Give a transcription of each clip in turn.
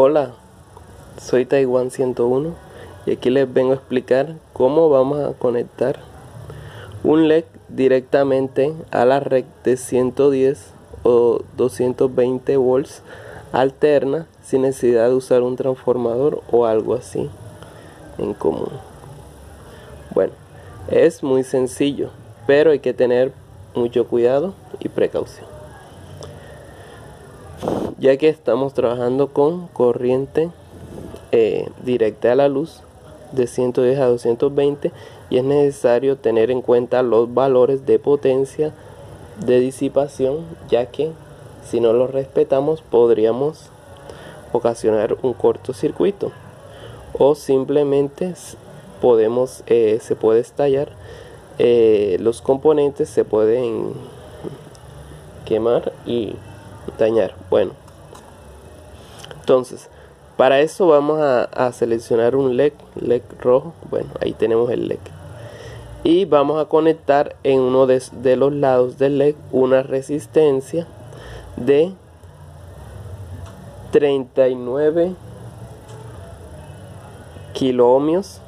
Hola, soy Taiwan 101 y aquí les vengo a explicar cómo vamos a conectar un LED directamente a la red de 110 o 220 volts alterna sin necesidad de usar un transformador o algo así en común. Bueno, es muy sencillo, pero hay que tener mucho cuidado y precaución, ya que estamos trabajando con corriente directa a la luz de 110 a 220 y es necesario tener en cuenta los valores de potencia de disipación, ya que si no los respetamos podríamos ocasionar un cortocircuito o simplemente se puede estallar, los componentes se pueden quemar y dañar. Bueno, entonces para eso vamos a seleccionar un LED rojo. Bueno, ahí tenemos el LED y vamos a conectar en uno de los lados del LED una resistencia de 39 kiloohmios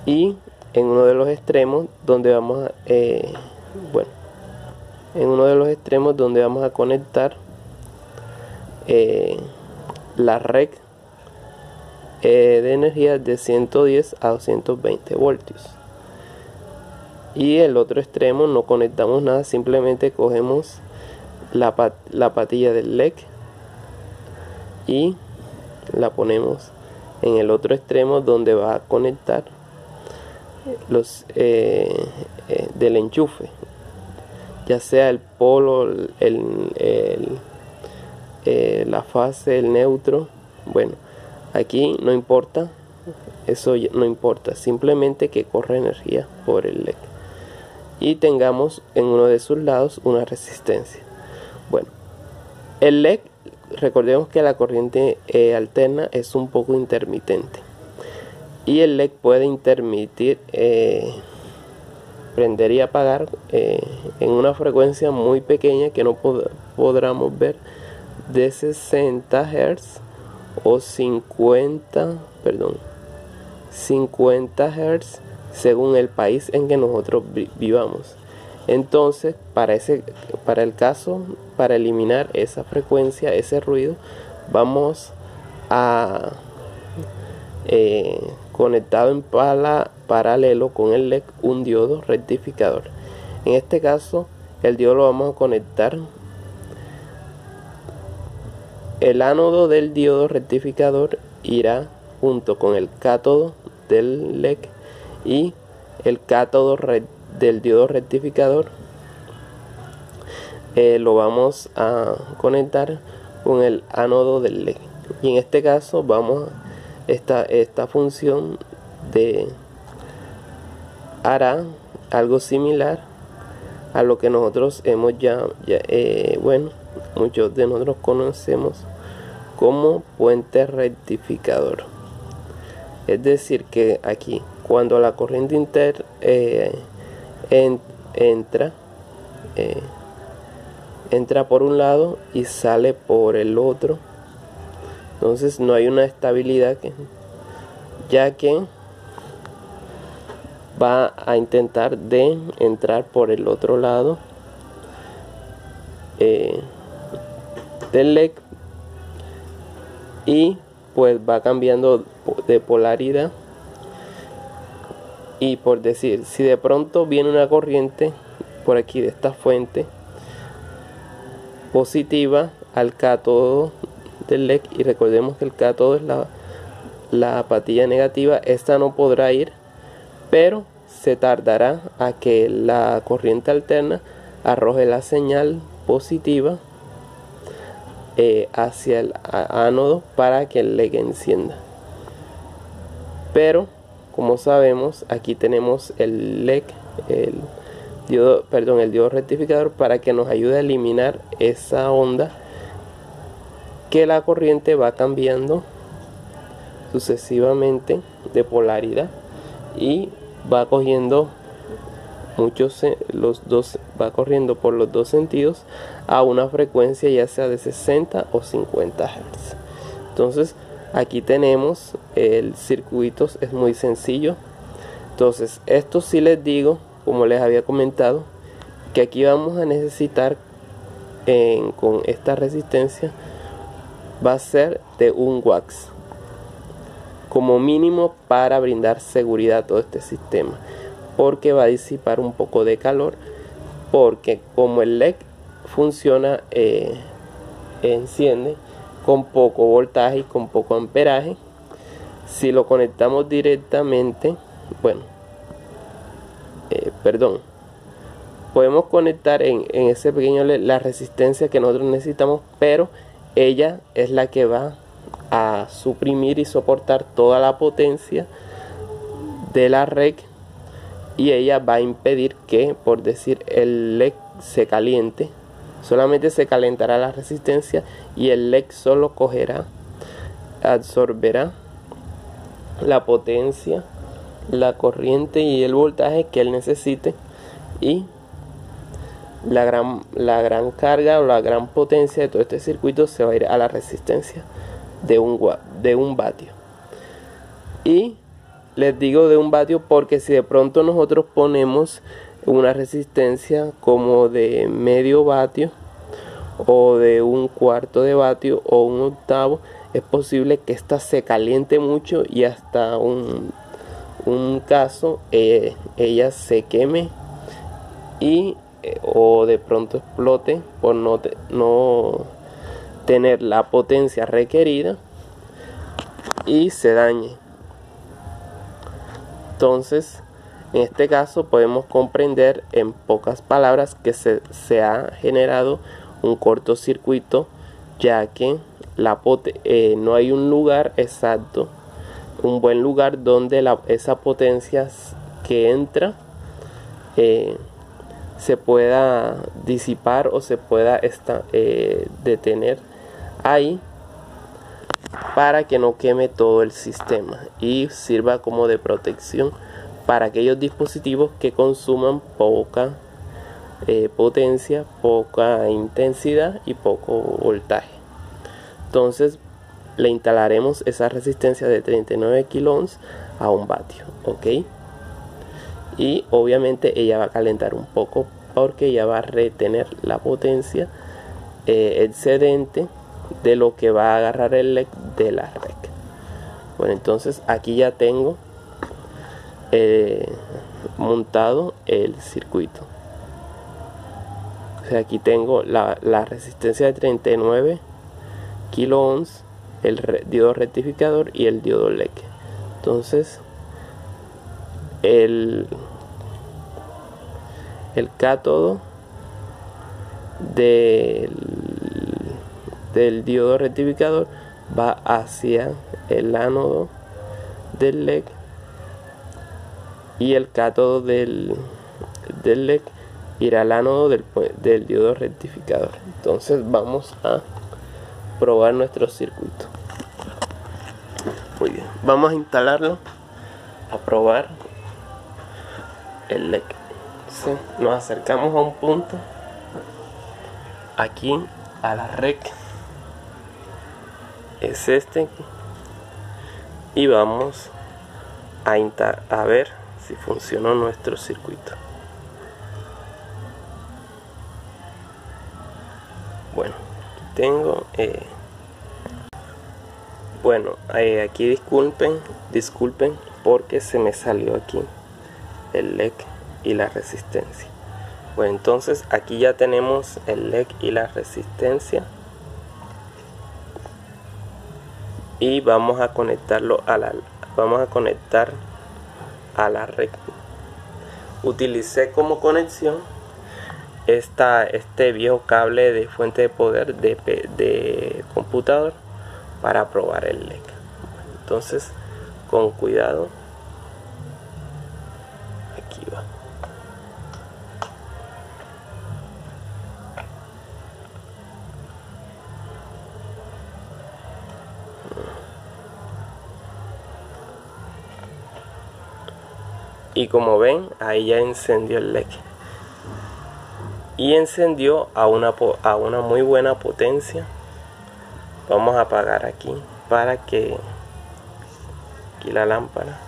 y en uno de los extremos donde vamos a conectar la red de energía de 110 a 220 voltios, y el otro extremo no conectamos nada, simplemente cogemos la patilla del LED y la ponemos en el otro extremo donde va a conectar los del enchufe, ya sea el polo, la fase, el neutro. Bueno, aquí no importa, eso no importa, simplemente que corra energía por el LED y tengamos en uno de sus lados una resistencia. Bueno, el LED, recordemos que la corriente alterna es un poco intermitente y el LED puede intermitir, prender y apagar en una frecuencia muy pequeña que no podamos ver, de 60 Hz o 50 Hz según el país en que nosotros vivamos. Entonces para eliminar esa frecuencia, ese ruido, vamos a conectado en paralelo con el LED un diodo rectificador. En este caso el diodo lo vamos a conectar, el ánodo del diodo rectificador irá junto con el cátodo del LED y el cátodo del diodo rectificador lo vamos a conectar con el ánodo del LED. Y en este caso esta función hará algo similar a lo que nosotros hemos muchos de nosotros conocemos como puente rectificador. Es decir, que aquí cuando la corriente entra por un lado y sale por el otro, entonces no hay una estabilidad, ya que va a intentar de entrar por el otro lado del LED y pues va cambiando de polaridad. Y por decir, si de pronto viene una corriente por aquí de esta fuente positiva al cátodo del LED, y recordemos que el cátodo es la patilla negativa, esta no podrá ir, pero se tardará a que la corriente alterna arroje la señal positiva hacia el ánodo para que el LED encienda. Pero como sabemos, aquí tenemos el LED, el diodo rectificador, para que nos ayude a eliminar esa onda que la corriente va cambiando sucesivamente de polaridad y va cogiendo va corriendo por los dos sentidos a una frecuencia ya sea de 60 o 50 Hz. Entonces aquí tenemos el circuito, es muy sencillo. Entonces esto sí les digo, como les había comentado, que aquí vamos a necesitar con esta resistencia va a ser de 1 watts como mínimo para brindar seguridad a todo este sistema, porque va a disipar un poco de calor, porque como el LED funciona, enciende con poco voltaje y con poco amperaje, si lo conectamos directamente, bueno, podemos conectar en ese pequeño LED la resistencia que nosotros necesitamos, pero ella es la que va a suprimir y soportar toda la potencia de la red, y ella va a impedir que, por decir, el LED se caliente. Solamente se calentará la resistencia y el LED solo absorberá la potencia, la corriente y el voltaje que él necesite, y la gran carga o la gran potencia de todo este circuito se va a ir a la resistencia de 1 vatio. Y les digo de 1 vatio porque si de pronto nosotros ponemos una resistencia como de medio vatio o de 1/4 de vatio o 1/8, es posible que esta se caliente mucho y hasta un caso ella se queme y o de pronto explote por no tener la potencia requerida y se dañe. Entonces en este caso podemos comprender en pocas palabras que se ha generado un cortocircuito, ya que no hay un lugar exacto, un buen lugar donde esa potencia que entra se pueda disipar o se pueda detener ahí, para que no queme todo el sistema y sirva como de protección para aquellos dispositivos que consuman poca potencia, poca intensidad y poco voltaje. Entonces le instalaremos esa resistencia de 39 kiloohms a 1 vatio, ok, y obviamente ella va a calentar un poco porque ella va a retener la potencia excedente de lo que va a agarrar el LED de la red. Bueno, entonces aquí ya tengo montado el circuito. O sea, aquí tengo la resistencia de 39 kiloohms, el diodo rectificador y el diodo LED. Entonces el cátodo del diodo rectificador va hacia el ánodo del LED y el cátodo del LED irá al ánodo del diodo rectificador. Entonces vamos a probar nuestro circuito. Muy bien, vamos a instalarlo, a probar el LED. ¿Sí? Nos acercamos a un punto aquí a la red, es este, y vamos a ver si funcionó nuestro circuito. Bueno, tengo aquí disculpen porque se me salió aquí el LED y la resistencia. Bueno, entonces aquí ya tenemos el LED y la resistencia y vamos a conectarlo conectar a la red. Utilicé como conexión este viejo cable de fuente de poder de computador para probar el LED. Entonces, con cuidado, aquí va. Y como ven, ahí ya encendió el LED y encendió a una muy buena potencia. Vamos a apagar aquí para que aquí la lámpara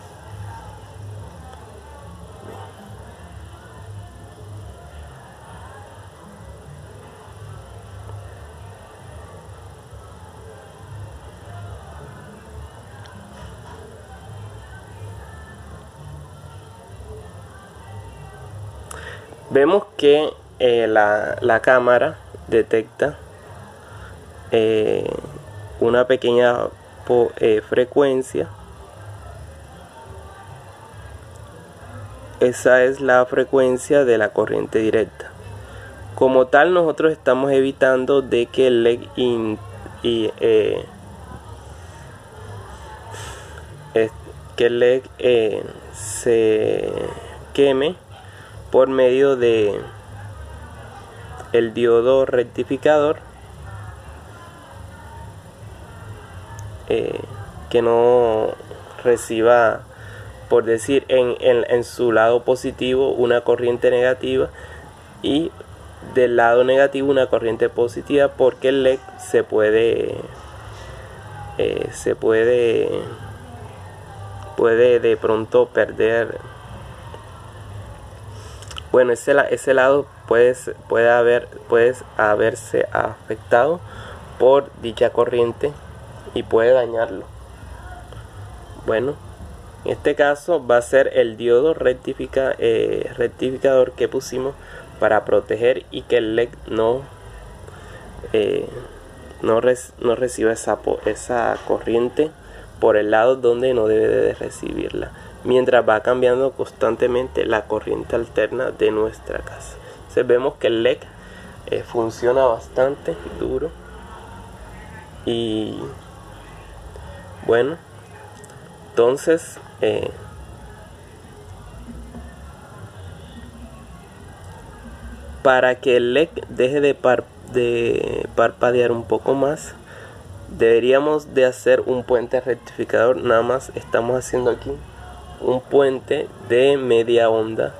vemos que la cámara detecta una pequeña frecuencia. Esa es la frecuencia de la corriente directa. Como tal, nosotros estamos evitando de que el LED se queme por medio de el diodo rectificador, que no reciba, por decir, en su lado positivo una corriente negativa y del lado negativo una corriente positiva, porque el LED puede de pronto perder. Bueno, ese lado puede haberse afectado por dicha corriente y puede dañarlo. Bueno, en este caso va a ser el diodo rectificador que pusimos para proteger y que el LED no reciba esa corriente por el lado donde no debe de recibirla, mientras va cambiando constantemente la corriente alterna de nuestra casa. Entonces vemos que el LED funciona bastante duro. Y bueno, entonces para que el LED deje de parpadear un poco más, deberíamos de hacer un puente rectificador. Nada más estamos haciendo aquí un puente de media onda,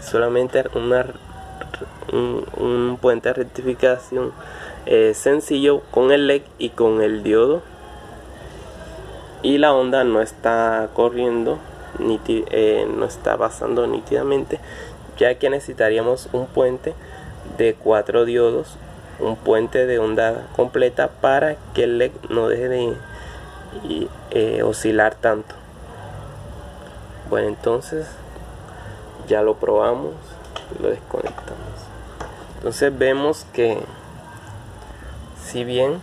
solamente un puente de rectificación sencillo con el LED y con el diodo, y la onda no está corriendo no está pasando nítidamente, ya que necesitaríamos un puente de 4 diodos, un puente de onda completa, para que el LED no deje de oscilar tanto. Bueno, entonces ya lo probamos, lo desconectamos. Entonces vemos que si bien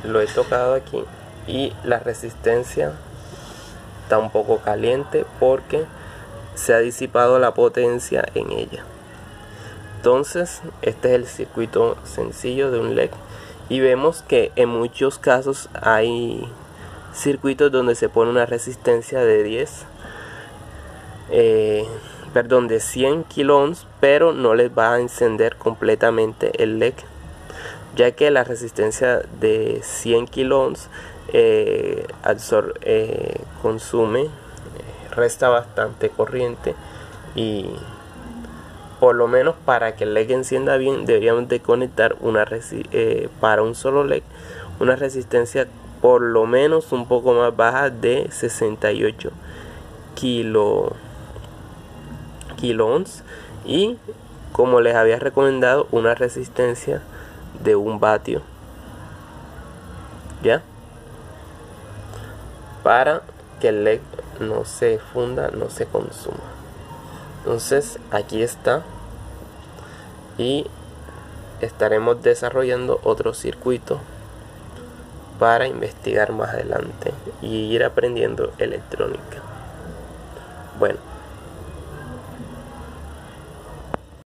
lo he tocado aquí y la resistencia está un poco caliente porque se ha disipado la potencia en ella. Entonces este es el circuito sencillo de un LED, y vemos que en muchos casos hay circuitos donde se pone una resistencia de 100 kilo ohms, pero no les va a encender completamente el LED, ya que la resistencia de 100 kilo ohms resta bastante corriente, y por lo menos para que el LED encienda bien deberíamos de conectar para un solo LED una resistencia por lo menos un poco más baja de 68 kilo ohms, y como les había recomendado, una resistencia de 1 vatio, ya, para que el LED no se funda, no se consuma. Entonces aquí está, y estaremos desarrollando otro circuito para investigar más adelante y ir aprendiendo electrónica. Bueno,